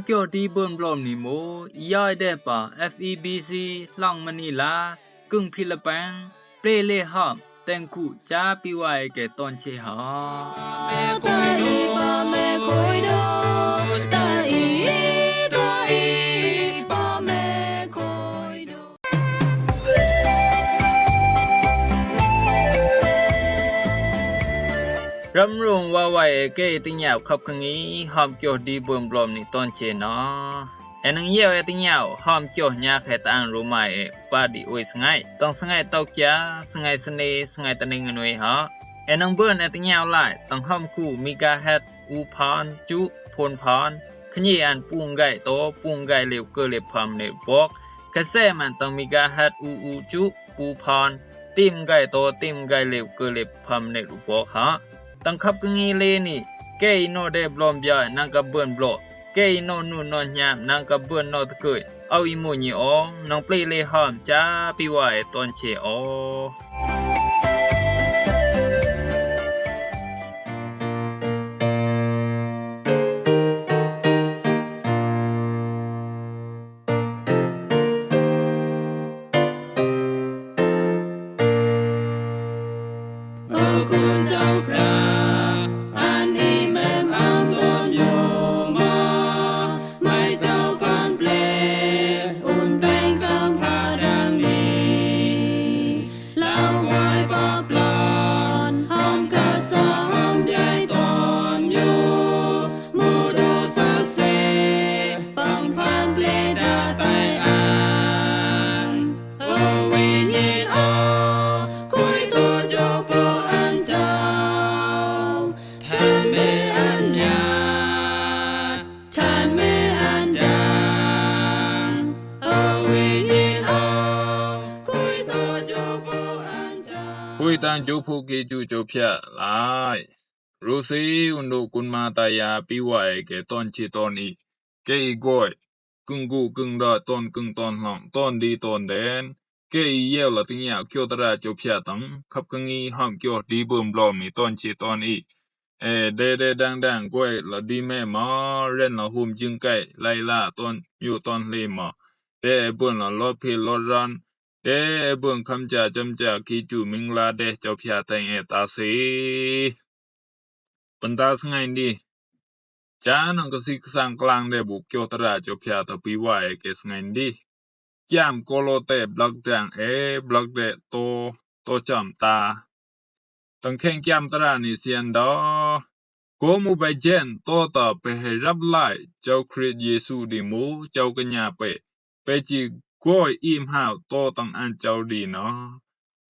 เกี่ยวดีเบิ่นบลอมนี่โมย้ายได้ป่า FEBC หลังมะนีลากึ่งฟิลิปปินส์เปรเลหอมแต่งคู่จาปิไว้แก่ตอนเชหารำรงว่าไว้เกติญาวขับคังนี้หอมเกี่ยวดีเบิ่นบลอมนี่ตอนเชเนาะแอนังเยี่ยวติญาวหอมเกี่ยวญาแค่ตางรู้ไหมปาดิโอยสงายต้องสงายตอกยาสงายสเนสงายตะเนงนวยฮะแอนังเบิ่นติญาวหลายต้องหอมคู่มิกาเฮ็ดอูพานจุพลพานขยี้อันปุงไก่โตปุงไก่เหลวเกเลพามในบอกกระแสมันต้องมิกาเฮ็ดอูจุปูพานติมไก่โตติมไก่เหลวเกเลพามในรูบอกฮะตั้งขับกงีเลนี่เกยโนเดบลอมยานังกับเบิ่นบลอเกยโนนูนอนยามนังกับเบิ่นนอตะเกยเอาอีโมญีอองน้องเปลเลหอมจ้าปิไว้ตอนเชอคุยตังจูพูกีจูโจเพียหลายรู้สิอุนโดกุนมาตายาปิไว้แก่ตอนเชตอนอีเกอีก้อยกึ่งกูกึ่งดาตอนกึ่งตอนหลังตอนดีตอนแดนเกอีเยวละติญาเกียวตราโจเพียตังขับกงีห้ามเกียวดีเบิ่มบลอมนี่ตอนเชตอนอีเดดังๆก้อยละดีแม่มาเรนละหุมจึงไก่ไลลาตอนอยู่ตอนเลมาเบิ่นละลอเพลอรันเบิ่งคำจาจำจากีจูมิงลาเดเจ้าพยาแตงตาสีปันตาสงายดีจานังกสิกสังกลางเดบุกเกียวตราเจ้าพยาตะปีไว้เกสงายดียามโกโลเตบลักดังบลักเดโตจำตาตังแข่งยามตรานี่เสียนดอโกมูไปเจนโตต่อไปให้รับไล่เจ้าคริสต์เยซูดิมูเจ้ากัญญาไปจีก้อยอิ่มหาวโตตังอันเจ้าดีเนาะ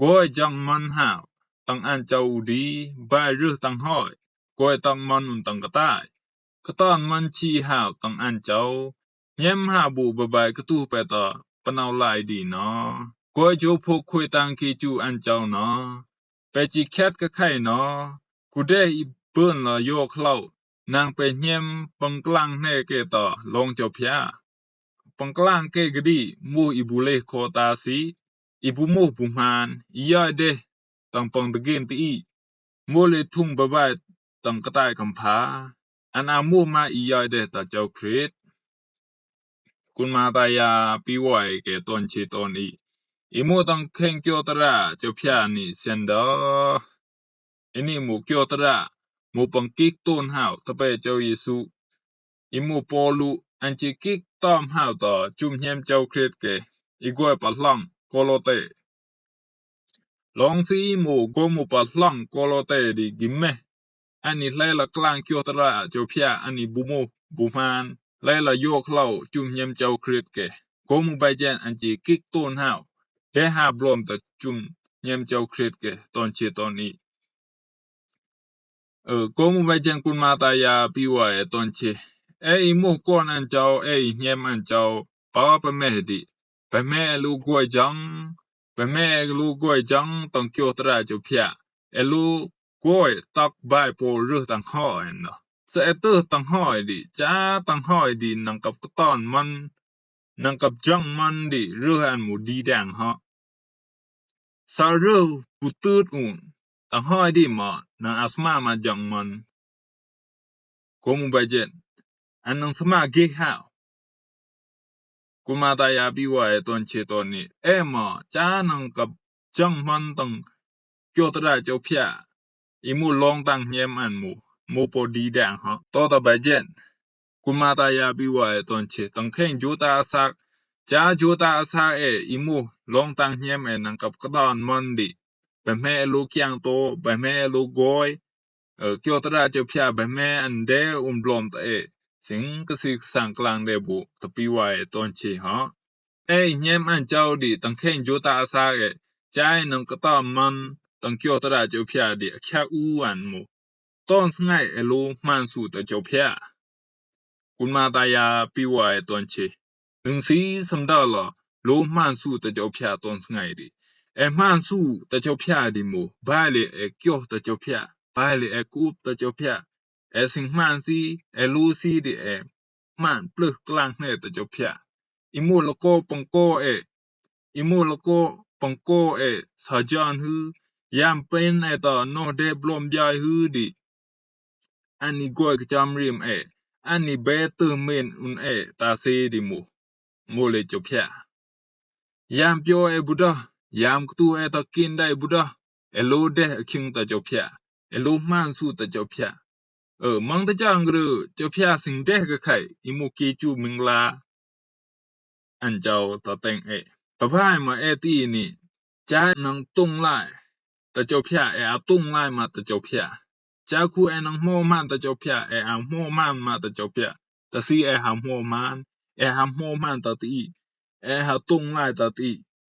ก้อยจังมันหาวตังอันเจ้าดีบายรึตังห้อยก้อยตังมันอุนตังกะตายกะตอนมันชีหาวตังอันเจ้าแย้มหาบูบายกะตู้ไปต่อปะนาวลายดีเนาะก้อยโจพกคุยตังกีจูอันเจ้าเนาะไปจีแคทกะไข่เนาะกูได้อีเปิ้นละโยกเล่านางไปแย้มปังกลางแน่เกต่อลงเจ้าพยาปังกลางเกกดีมูอิบุเลโคตาสีอิบุมูปุมานยอยเดตังปังตะเกนตีมูเลทุ่งบายตังกะตายคำพาอันอามูมายอยเดตาเจ้าคริสต์กุนมาตายาปิไว้แก่ตอนเชตอนอีมูตังเข่งเกียวตราเจ้าพยานี่เซนดออินี่มูเกียวตรามูปังกิกต้นหาวตะเปเจ้าเยซูอิมูปอลูอันจิกิกตอมหาวต่อจุมเฮียมเจ้าคริสต์เกอีกวยปัลลังโกโลเตลองซีหมูโกมูปัลลังโกโลเตดิกิมเมอันนี้ไลละกลางเกียวตราเจ้าพยาอันนี้บุมานไลละโยกเล่าจุมเฮียมเจ้าคริสต์เกโกมูไปเจนอันจิกิกต้นหาวเดหาบลอมตะจุมเฮียมเจ้าคริสต์เกตอนเชตอนนี้โกมูไปเจนกุนมาตายาปิไว้ตอนเชอีมูก่อนอันเจ้าเฮียมอันเจ้าปาปะแม่ดิปะแม่ลูกกวยจังปะแม่ลูกกวยจังต้องเกียวตราเจ้าพยาลูกกวยตักบายโปรึตังห้อยเนาะเสะเตอตังห้อยดิจ้าตังห้อยดินังกับกะตอนมันนังกับจังมันดิรึอันหมูดีแดงฮะซารึปุตืดอุ่นตังห้อยดิมานังอัสมาจังมันโกมูไปเจน อันนังสมาเกหาวกุมาตายาปิวาตอนเชตอนนี้มาจานังกับจังมันตังเกียวตระเจ้าเพียอิมูลองตังเฮียมอันมูปอดีแดงฮะต่อตะบะเจนกุมาตายาปิวาตอนเชตังเข่งจูตาสักจาจูตาสักอิมูลองตังเฮียมนังกับกระดอนมันดิบะแม่ลูกยังโตบะแม่ลูกกอยเกียวตระเจ้าเพียบะแม่อันเดบลอมตะสิงกสิกสังกลางเดบุตะปิวาตอนเชฮะเฮียมอันเจ้าดิตังเข่งจูตาสักจายนังกระตอนมันตังเกียวตระเจ้าเพียดิแค่อูอันมูตอนสไงลูมันสู่ตะเจ้าเพียกุมาตายาปิวาตอนเชนึงสีสัมดาลลูมันสู่ตะเจ้าเพียตอนสไงดิมันสู่ตะเจ้าเพียดิมูบาเลเกียวตะเจ้าเพียบาเลกูบตะเจ้าเพียสิงมันสีลูสีดิมันปลึกกลางเนตะเจ้าเพียอิมูลโกปงโกอิมูลโกปงโกสะจานฮือยามเป็นตอโนเดบลอมยายฮือดิอันนี้กวยกจำริมอันนี้เบตเมนอุนตาเซดิมูเลเจ้าเพียยามเปียวบุดายามกตูตะกินได้บุดาโลเดคิงตะเจ้าเพียโลมันสู่ตะเจ้าเพียมังตะจังกรือเจ้าเพียสิงเดกะไข่อิมูกีจูมิงลาอันเจ้าตะเต็งปะพายมาตีนี่จานังตุงไลตะเจ้าเพียอาตุงไลมาตะเจ้าเพียจาคูนังโมมันตะเจ้าเพียอาโมมันมาตะเจ้าเพียตะซีหาโมมันหาโมมันตะตีหาตุงไลตะตี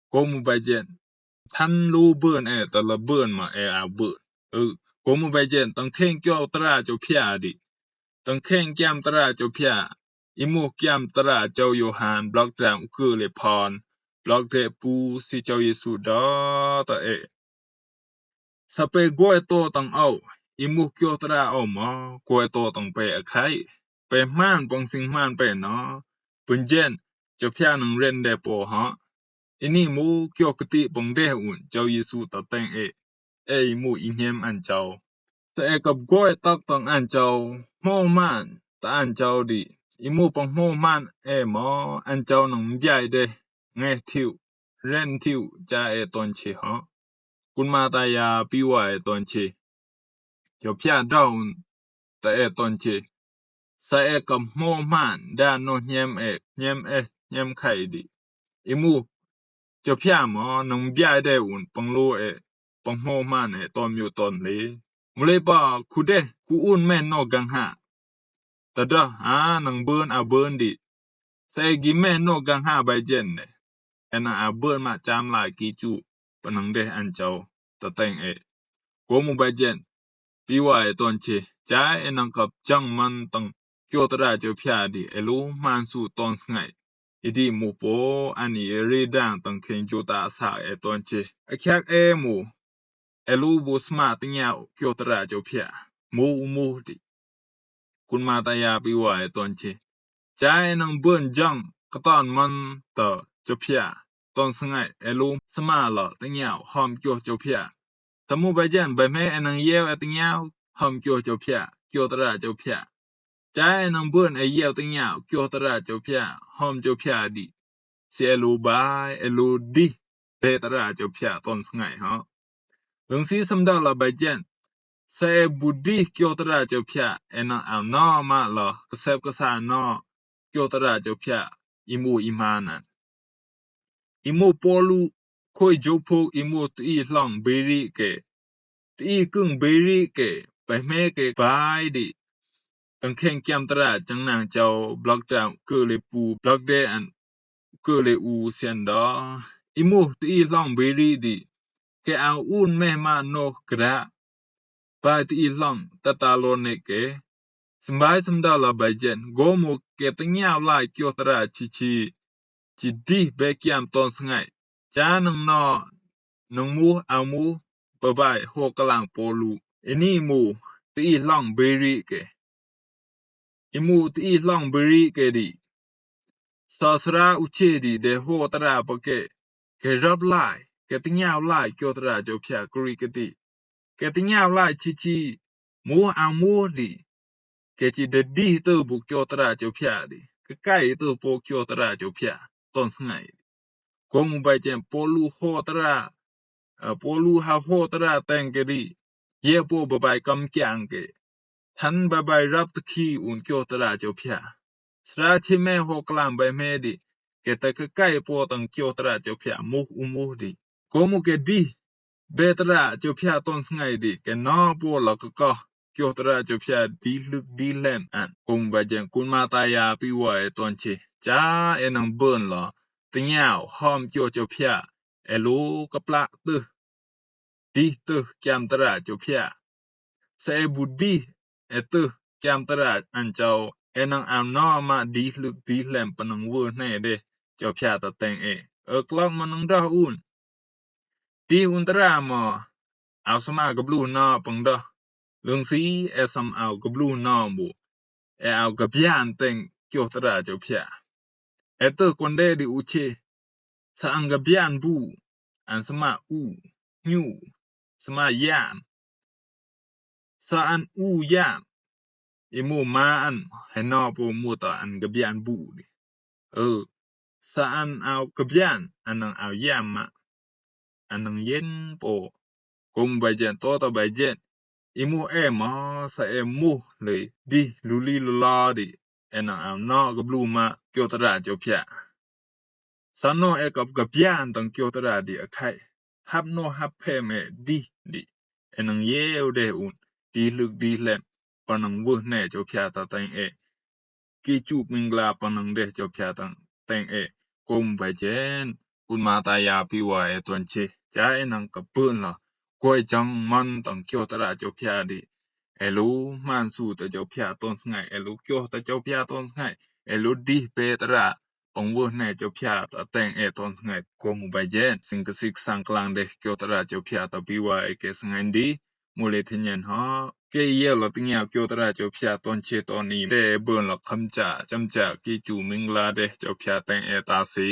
โกมุบาเจนทันรูเบิ่นตะละเบิ่นมาอาเบิ่นโกมุบาเจนตังเข่งเกียวตระเจ้าเพียดิตังเข่งแก้มตระเจ้าเพียอิมูแก้มตระเจ้าโยฮานบล็อกแดงอุกเลพรบล็อกเดปูสิเจ้าเยซูดาตะสะเปกวยโตตังเอาอิมูเกียวตระเอามากวยโตตังไปไข่ไปม่านปองสิงม่านไปเนาะปุนเจนเจ้าเพียนังเรนเดโปฮะอินี่มูเกียวกติปงเดอุ่นเจ้าเยซูตะเต็งมูอิเฮียมอันเจ้าสะกับกวยตักตังอันเจ้าโมมันตะอันเจ้าดิอิมูปองโมมันมออันเจ้านังใหญ่เดไงทิวเรนทิวจาตอนเชฮะกุนมาตายาปิวาตอนเชเจ้าเพียดาวตะตอนเชสะกับโมมันดานโนเฮียมเฮียมไข่ดิอิมูเจ้าเพียหมอนังใหญ่เดอุ่นปองโลปองโมมันตอนอยู่ตอนเลมุเลปาคุเดกูอุ่นแม่นอกังหาตะดะนังเบิ่นเบิ่นดิใส่กิแม่นอกังหาใบเจนนาเบิ่นมาจามลากีจูปนังเดอันเจ้าตะเต็งโกมุใบเจนปิวาตอนเชจายนังกับจังมันตังเกียวตระเจ้าเพียดิลูมันสู่ตอนสไงอิดิมูโปอันนี้รีดังตังเข่งจูตาสาตอนเชแค่มูลูบุสมาติญาเกียวตระเจ้าเพียมูดิกุนมาตายาปิวาตอนเชจายนังเบิ่นจังกะตอนมันตะเจ้าเพียตอนสไงลูสมาละติญาหอมเกียวเจ้าเพียตะมูใบเจนใบแม่นังเยวติญาหอมเกียวเจ้าเพียเกียวตระเจ้าเพียจายนังเบิ่นเยวติญาเกียวตระเจ้าเพียหอมเจ้าเพียดิเสลูบายลูดิเปตระเจ้าเพียตอนสไงฮะลงสีสัมดาละใบเจนเสบุดีเกียวตระเจ้าเพียนาเอานอมาละกะเซบกะสานอเกียวตระเจ้าเพียอิมูอิมานันอิมูปอลูค่อยจูโพอิมูตีหลังเบริเกตีกึ่งเบริเกไปแม่เกบายดิตังเข่งแก้มตระจังนางเจ้าบล็อกดาวเกเลปูบล็อกเดอันเกเลอูเซียนดาอิมูตีหลังเบริดิแกเอาอุ่นแม่มาโนกระบายตีหลังตะตาโลเนเกสบายสมดาลาใบเจนโกโมเกตังยาวลายเกียวตระชิจิดีเบกยามตอนสไงจานังนอนังมูเอามูบะบายโหกลางโปลูนี่มูตีหลังเบริเกอิมูตีหลังเบริเกดิสาสราอุเชดิเดโหตระปะเกรับลายเกตังยาวลายเกียวตระเจ้าเพียกรีกติเกตังยาวลายชิมูเอามูดิ ke chi de di tu bu kyo tra cho phya di ke kai tu po kyo tra cho phya ton sngai kong bai chen polu ho tra polu ha ho tra teng ke di ye po ba bai kam kyang ke than ba bai rap khi un kyo tra cho phya sra chi me ho klam bai me di ke ta ke kai po tang kyo tra cho phya mu mu di komu ke di betra cho phya ton sngai di ke no po la ka kyo tra cho phya di luk di lem an kong ba jen kun ma ta ya pi wa e ton che cha e nang burn la tnyao hom kyo cho phya e lu ka pla tu di tu kyam tra cho phya se bu di e tu kyam tra an chao e nang am no ma di luk di lem panang wo ne de cho phya ta teng e klok manang da un di un tra maเอาสมากับลูนอปังดอลงสีเอซัมเอากับลูนอบุเอากับยานเต็งเกียวตราเจ้าพยาเตอร์คนเดดิอุเชสะอังกับยานบูอันสมาอูญูสมายามสะอันอูยามอิมูมาอันให้นอปูมูตออันกับยานบูดิสะอันเอากับยานอันนังเอายามมาอันนังเย็นโปkung bajen to ta bajen imu ma sa emu le di luli lula di ena am no ga blu ma kyo tra jo phya sano e kap ga pian tang kyo tra di akai hap no hap phe me di enang ye de un di luk di lem panang wo ne jo phya ta tang ki chu mingla panang de jo phya tang teng kung bajen kun ma ta ya pi wa e ton che ja enang ka pun la Koi chang man tang kyo tra cho phya di elu man su ta cho phya ton sngai elu kyo ta cho phya ton sngai elu di pe tra pong wo ne cho phya ta teng ton sngai ko mu bai jen sing ka sik sang klang de kyo tra cho phya ta pi wa ke sngai di mu le thin yen ha ke ye lo ting ya kyo tra cho phya ton che ton ni de bun lo kham cha cham cha ki chu ming la de cho phya teng ta si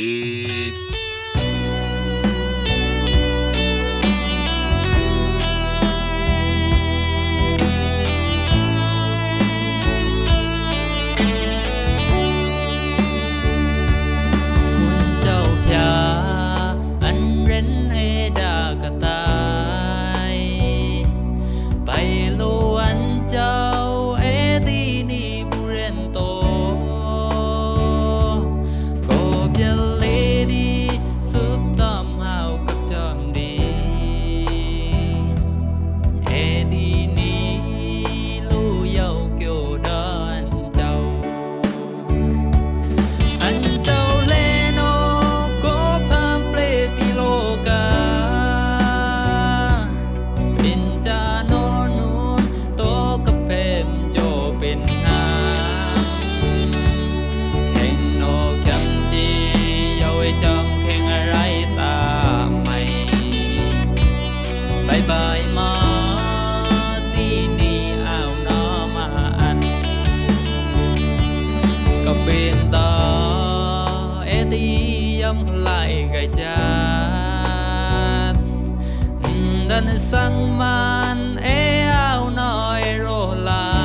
sang man ao noi ro lai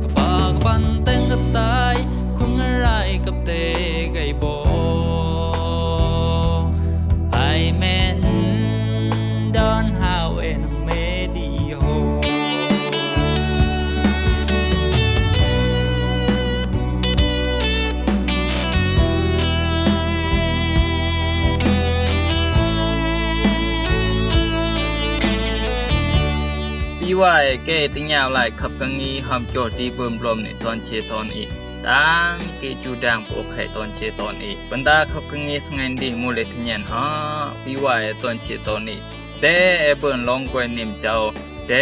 ka pa ka pan teng ka tai khung rai ka te gai bo ai men don how en me di hoว่าเกติญาวหลายขับกังงีหอมโจตีเบิ่มลมในตอนเชตอนอีกตังเกจูดังโปไข่ตอนเชตอนอีกบรรดาขับกังงีสงันดีมูเลทิญันฮะปีว่าตอนเชตอนอีกเดเบิ่นลองกวยนิมเจ้าเด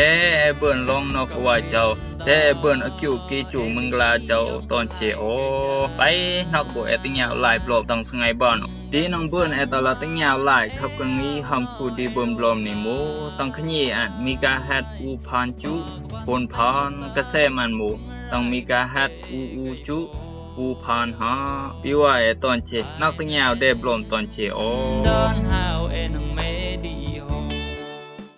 เบิ่นลองนอกว่าเจ้าเดเบิ่นอคิวเกจูมึงลาเจ้าตอนเชโอไปนอกบ่ติญาวหลายปลอบตังสงัยบ่อนดีนองเบิ่นตลาดติญาวหลายขับกังงีหอมคูดีเบิ่มลมนี่โมตังขยีอันมีกาฮัดอูพานจุปนพานกระแสมันหมูต้องมีกาฮัดอูจุอูพานฮะปีว่าตอนเชนักติญาวได้ปลอมตอนเชโอ